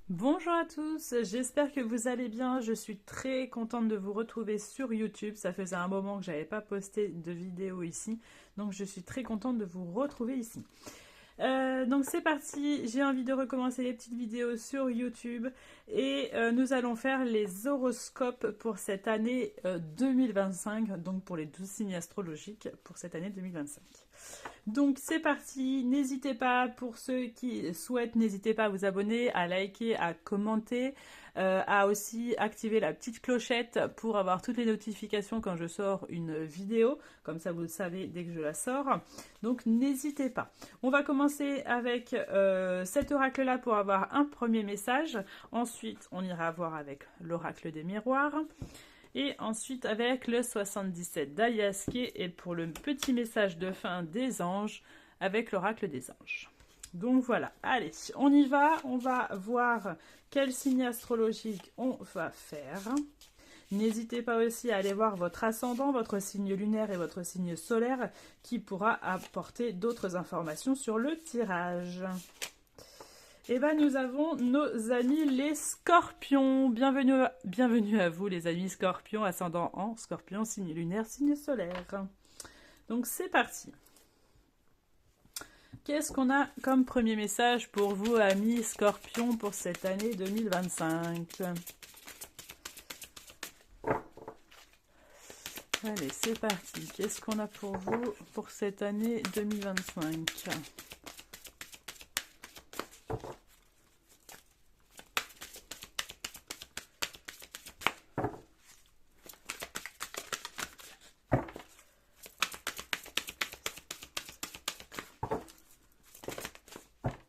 Bonjour à tous, j'espère que vous allez bien. Je suis très contente de vous retrouver sur YouTube. Ça faisait un moment que j'avais pas posté de vidéo ici, donc je suis très contente de vous retrouver ici. Donc c'est parti, j'ai envie de recommencer les petites vidéos sur YouTube et nous allons faire les horoscopes pour cette année 2025, donc pour les 12 signes astrologiques pour cette année 2025. Donc c'est parti, n'hésitez pas, pour ceux qui souhaitent, n'hésitez pas à vous abonner, à liker, à commenter, à aussi activer la petite clochette pour avoir toutes les notifications quand je sors une vidéo, comme ça vous le savez dès que je la sors. Donc n'hésitez pas. On va commencer avec cet oracle-là pour avoir un premier message. Ensuite, on ira voir avec l'oracle des miroirs. Et ensuite avec le 77 d'Ayaske et pour le petit message de fin des anges avec l'oracle des anges. Donc voilà, allez, on y va, on va voir quel signe astrologique on va faire. N'hésitez pas aussi à aller voir votre ascendant, votre signe lunaire et votre signe solaire qui pourra apporter d'autres informations sur le tirage. Et bien nous avons nos amis les scorpions. Bienvenue à vous les amis scorpions, ascendant en scorpion, signe lunaire, signe solaire. Donc c'est parti. Qu'est-ce qu'on a comme premier message pour vous amis scorpions pour cette année 2025? Allez, c'est parti. Qu'est-ce qu'on a pour vous pour cette année 2025?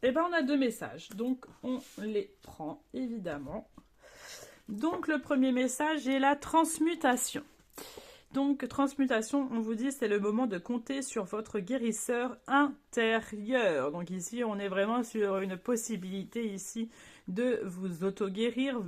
Eh bien, on a deux messages, donc on les prend évidemment. Donc, le premier message est la transmutation. Donc, transmutation, on vous dit, c'est le moment de compter sur votre guérisseur intérieur. Donc ici, on est vraiment sur une possibilité ici de vous auto-guérir,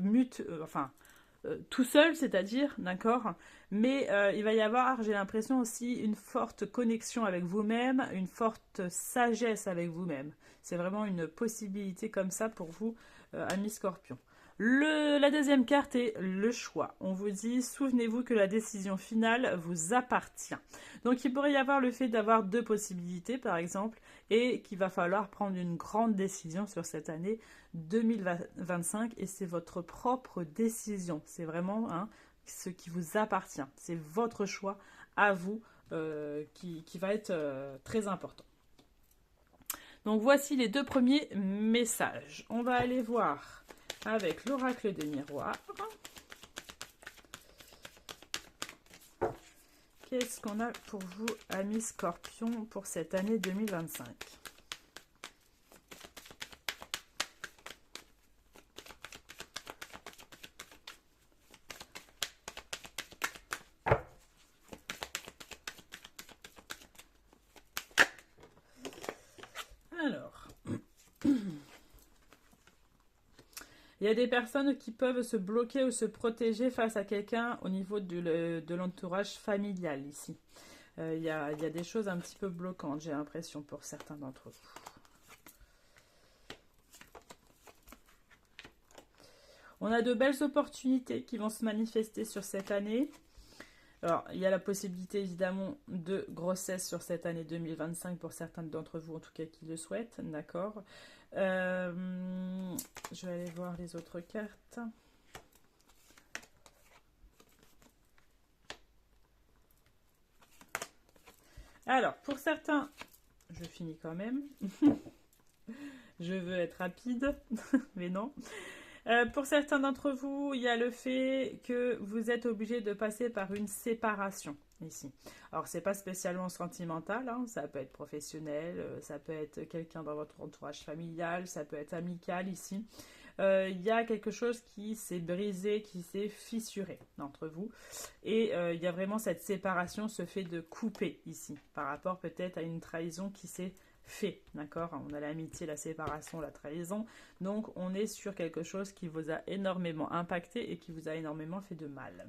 tout seul, c'est-à-dire, d'accord? Mais il va y avoir, j'ai l'impression aussi, une forte connexion avec vous-même, une forte sagesse avec vous-même. C'est vraiment une possibilité comme ça pour vous, amis scorpions. La deuxième carte est le choix. On vous dit, souvenez-vous que la décision finale vous appartient. Donc il pourrait y avoir le fait d'avoir deux possibilités, par exemple, et qu'il va falloir prendre une grande décision sur cette année 2025, et c'est votre propre décision. C'est vraiment ce qui vous appartient. C'est votre choix à vous qui va être très important. Donc voici les deux premiers messages. On va aller voir avec l'oracle des miroirs. Qu'est-ce qu'on a pour vous, amis scorpions, pour cette année 2025? Alors, il y a des personnes qui peuvent se bloquer ou se protéger face à quelqu'un au niveau de l'entourage familial ici. Il y a des choses un petit peu bloquantes, j'ai l'impression, pour certains d'entre vous. On a de belles opportunités qui vont se manifester sur cette année. Alors, il y a la possibilité évidemment de grossesse sur cette année 2025 pour certains d'entre vous, en tout cas qui le souhaitent, d'accord. Je vais aller voir les autres cartes. Alors, pour certains, je finis quand même. Je veux être rapide, mais non. Pour certains d'entre vous, il y a le fait que vous êtes obligé de passer par une séparation ici. Alors, c'est pas spécialement sentimental, hein, ça peut être professionnel, ça peut être quelqu'un dans votre entourage familial, ça peut être amical ici. Il y a quelque chose qui s'est brisé, qui s'est fissuré entre vous. Et il y a vraiment cette séparation, ce fait de couper ici, par rapport peut-être à une trahison qui s'est fait, d'accord? On a l'amitié, la séparation, la trahison. Donc, on est sur quelque chose qui vous a énormément impacté et qui vous a énormément fait de mal.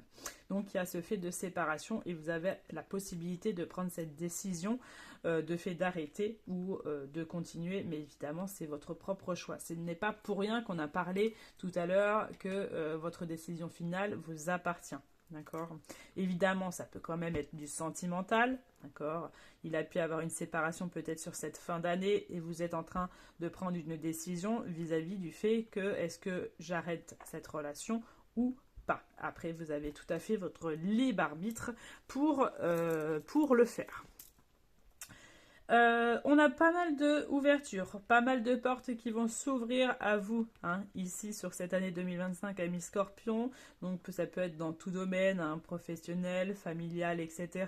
Donc il y a ce fait de séparation et vous avez la possibilité de prendre cette décision de fait d'arrêter ou de continuer, mais évidemment c'est votre propre choix. Ce n'est pas pour rien qu'on a parlé tout à l'heure que votre décision finale vous appartient. D'accord. Évidemment, ça peut quand même être du sentimental. D'accord. Il a pu avoir une séparation peut-être sur cette fin d'année et vous êtes en train de prendre une décision vis-à-vis du fait que est-ce que j'arrête cette relation ou pas. Après, vous avez tout à fait votre libre arbitre pour le faire. On a pas mal d'ouvertures, pas mal de portes qui vont s'ouvrir à vous, hein, ici sur cette année 2025 à mi-scorpion. Donc ça peut être dans tout domaine, hein, professionnel, familial, etc.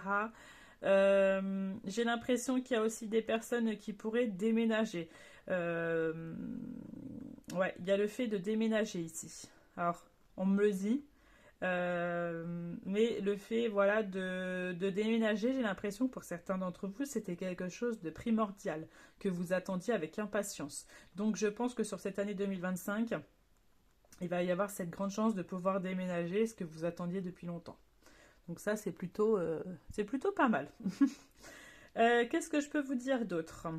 J'ai l'impression qu'il y a aussi des personnes qui pourraient déménager. Ouais, il y a le fait de déménager ici. Alors, on me le dit. Mais le fait voilà, de déménager, j'ai l'impression que pour certains d'entre vous, c'était quelque chose de primordial, que vous attendiez avec impatience. Donc je pense que sur cette année 2025, il va y avoir cette grande chance de pouvoir déménager ce que vous attendiez depuis longtemps. Donc ça, c'est plutôt pas mal. Qu'est-ce que je peux vous dire d'autre ?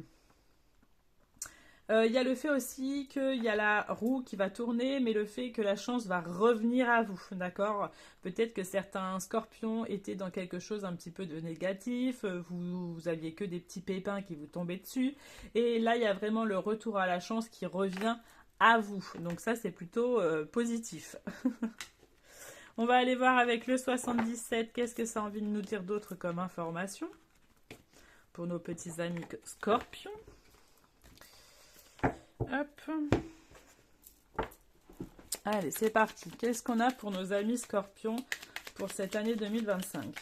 Il y a le fait aussi qu'il y a la roue qui va tourner, mais le fait que la chance va revenir à vous, d'accord? Peut-être que certains scorpions étaient dans quelque chose un petit peu de négatif, vous aviez que des petits pépins qui vous tombaient dessus, et là il y a vraiment le retour à la chance qui revient à vous. Donc ça c'est plutôt positif. On va aller voir avec le 77, qu'est-ce que ça a envie de nous dire d'autre comme information pour nos petits amis scorpions. Hop. Allez, c'est parti. Qu'est-ce qu'on a pour nos amis scorpions pour cette année 2025 ?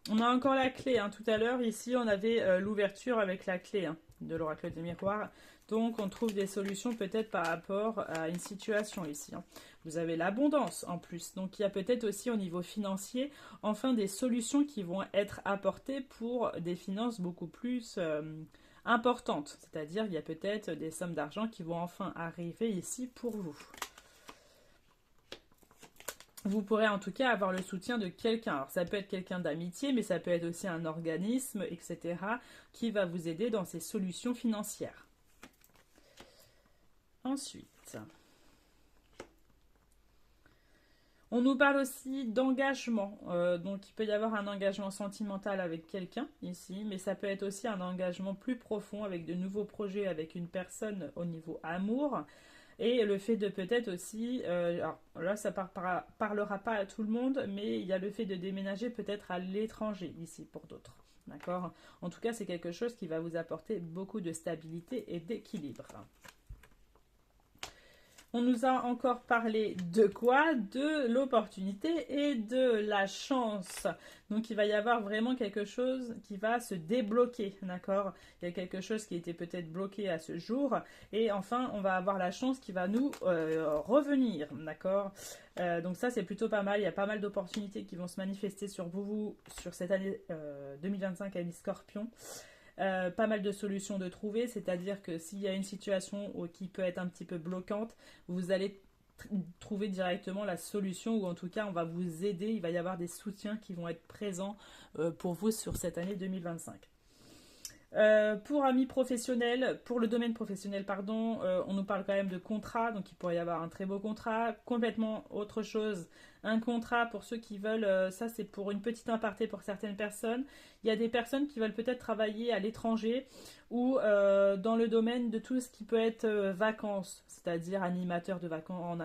On a encore la clé. Hein. Tout à l'heure, ici, on avait l'ouverture avec la clé de l'oracle des miroirs. Donc, on trouve des solutions peut-être par rapport à une situation ici. Hein. Vous avez l'abondance en plus. Donc, il y a peut-être aussi au niveau financier, enfin, des solutions qui vont être apportées pour des finances beaucoup plus importantes. C'est-à-dire, il y a peut-être des sommes d'argent qui vont enfin arriver ici pour vous. Vous pourrez en tout cas avoir le soutien de quelqu'un. Alors ça peut être quelqu'un d'amitié, mais ça peut être aussi un organisme, etc., qui va vous aider dans ces solutions financières. Ensuite, on nous parle aussi d'engagement. Donc il peut y avoir un engagement sentimental avec quelqu'un ici, mais ça peut être aussi un engagement plus profond avec de nouveaux projets avec une personne au niveau amour. Et le fait de peut-être aussi, alors là ça parlera pas à tout le monde, mais il y a le fait de déménager peut-être à l'étranger ici pour d'autres. D'accord ? En tout cas, c'est quelque chose qui va vous apporter beaucoup de stabilité et d'équilibre. On nous a encore parlé de quoi? De l'opportunité et de la chance. Donc il va y avoir vraiment quelque chose qui va se débloquer, d'accord? Il y a quelque chose qui était peut-être bloqué à ce jour. Et enfin, on va avoir la chance qui va nous revenir, d'accord? Donc ça, c'est plutôt pas mal. Il y a pas mal d'opportunités qui vont se manifester sur vous sur cette année 2025 à mi-scorpion. Pas mal de solutions de trouver, c'est-à-dire que s'il y a une situation qui peut être un petit peu bloquante, vous allez trouver directement la solution ou en tout cas on va vous aider, il va y avoir des soutiens qui vont être présents pour vous sur cette année 2025. Pour amis professionnels, pour le domaine professionnel, pardon, on nous parle quand même de contrat, donc il pourrait y avoir un très beau contrat, complètement autre chose. Un contrat pour ceux qui veulent, ça c'est pour une petite aparté pour certaines personnes. Il y a des personnes qui veulent peut-être travailler à l'étranger ou dans le domaine de tout ce qui peut être vacances, c'est-à-dire animateur de vacances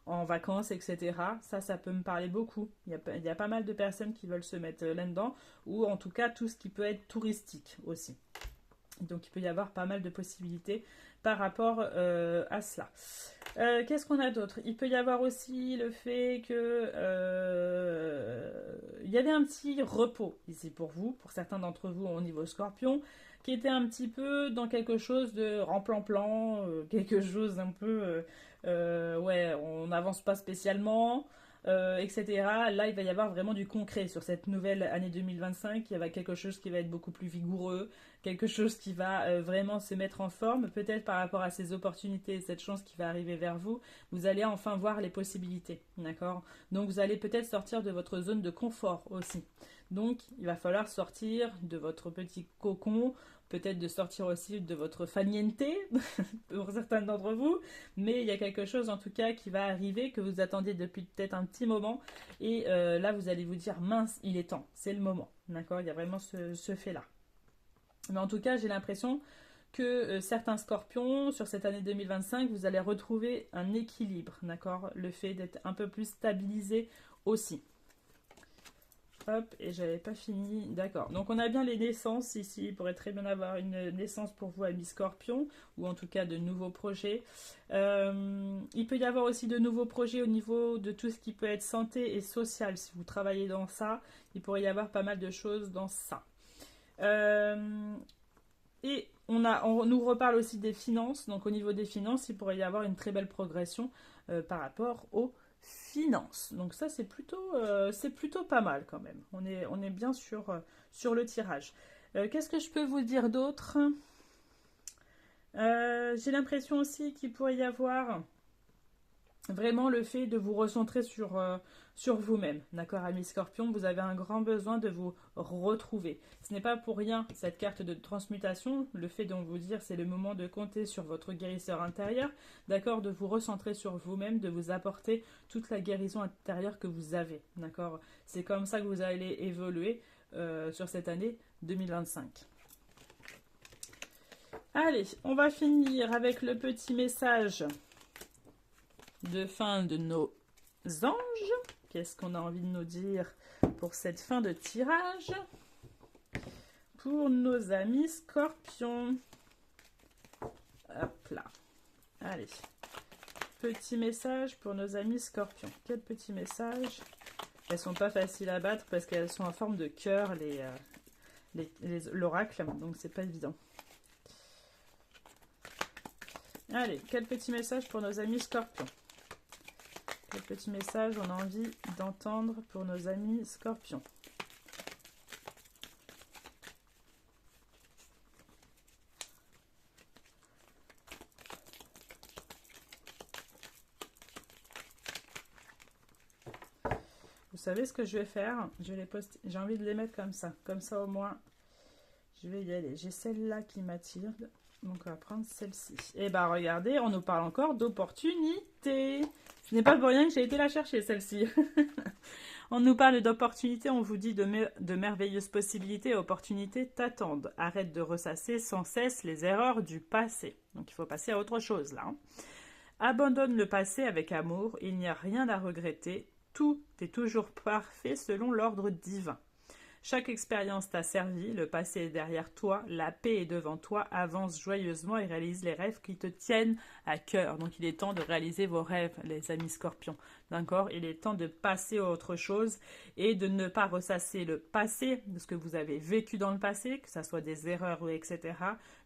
en vacances, etc. Ça peut me parler beaucoup. Il y a pas mal de personnes qui veulent se mettre là-dedans, ou en tout cas tout ce qui peut être touristique aussi. Donc il peut y avoir pas mal de possibilités par rapport à cela. Qu'est-ce qu'on a d'autre? Il peut y avoir aussi le fait que il y avait un petit repos ici pour vous, pour certains d'entre vous au niveau scorpion, qui était un petit peu dans quelque chose de remplan-plan, quelque chose un peu ouais, on n'avance pas spécialement. etc. Là, il va y avoir vraiment du concret sur cette nouvelle année 2025. Il y avoir quelque chose qui va être beaucoup plus vigoureux, quelque chose qui va vraiment se mettre en forme, peut-être par rapport à ces opportunités, cette chance qui va arriver vers vous. Vous allez enfin voir les possibilités, d'accord? Donc, vous allez peut-être sortir de votre zone de confort aussi. Donc, il va falloir sortir de votre petit cocon, peut-être de sortir aussi de votre faniente pour certains d'entre vous, mais il y a quelque chose en tout cas qui va arriver que vous attendiez depuis peut-être un petit moment et là vous allez vous dire mince, il est temps, c'est le moment, d'accord? Il y a vraiment ce fait-là. Mais en tout cas, j'ai l'impression que certains scorpions, sur cette année 2025, vous allez retrouver un équilibre, d'accord? Le fait d'être un peu plus stabilisé aussi. Hop, et j'avais pas fini. D'accord. Donc on a bien les naissances ici. Il pourrait très bien avoir une naissance pour vous, amis Scorpion, ou en tout cas de nouveaux projets. Il peut y avoir aussi de nouveaux projets au niveau de tout ce qui peut être santé et social. Si vous travaillez dans ça, il pourrait y avoir pas mal de choses dans ça. Et on nous reparle aussi des finances. Donc au niveau des finances, il pourrait y avoir une très belle progression par rapport aux finances. Donc ça c'est plutôt pas mal quand même. On est bien sur le tirage. Qu'est-ce que je peux vous dire d'autre? J'ai l'impression aussi qu'il pourrait y avoir vraiment le fait de vous recentrer sur vous-même. D'accord, amis Scorpion, vous avez un grand besoin de vous retrouver. Ce n'est pas pour rien cette carte de transmutation, le fait de vous dire c'est le moment de compter sur votre guérisseur intérieur, d'accord, de vous recentrer sur vous-même, de vous apporter toute la guérison intérieure que vous avez. D'accord, c'est comme ça que vous allez évoluer sur cette année 2025. Allez, on va finir avec le petit message de fin de nos anges. Qu'est-ce qu'on a envie de nous dire pour cette fin de tirage? Pour nos amis Scorpions. Hop là. Allez. Petit message pour nos amis Scorpions. Quel petit message? Elles sont pas faciles à battre parce qu'elles sont en forme de cœur, l'oracle, donc c'est pas évident. Allez, quel petit message pour nos amis Scorpions? Quel petit message on a envie d'entendre pour nos amis Scorpions? Vous savez ce que je vais faire? Je vais les poster. J'ai envie de les mettre comme ça. Comme ça au moins, je vais y aller. J'ai celle-là qui m'attire. Donc on va prendre celle-ci. Et bah regardez, on nous parle encore d'opportunité. Ce n'est pas pour rien que j'ai été la chercher celle-ci. On nous parle d'opportunités, on vous dit de merveilleuses possibilités et opportunités t'attendent. Arrête de ressasser sans cesse les erreurs du passé. Donc il faut passer à autre chose là. Abandonne le passé avec amour, il n'y a rien à regretter. Tout est toujours parfait selon l'ordre divin. Chaque expérience t'a servi, le passé est derrière toi, la paix est devant toi, avance joyeusement et réalise les rêves qui te tiennent à cœur. Donc il est temps de réaliser vos rêves, les amis Scorpions. D'accord? Il est temps de passer à autre chose et de ne pas ressasser le passé, de ce que vous avez vécu dans le passé, que ce soit des erreurs, etc.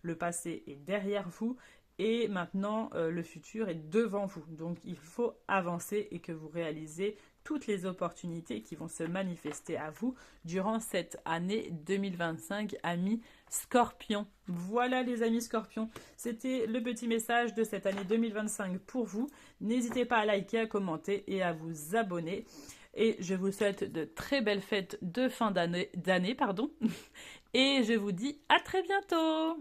Le passé est derrière vous. Et maintenant, le futur est devant vous. Donc, il faut avancer et que vous réalisez toutes les opportunités qui vont se manifester à vous durant cette année 2025, amis Scorpions. Voilà les amis Scorpions, c'était le petit message de cette année 2025 pour vous. N'hésitez pas à liker, à commenter et à vous abonner. Et je vous souhaite de très belles fêtes de fin d'année, et je vous dis à très bientôt.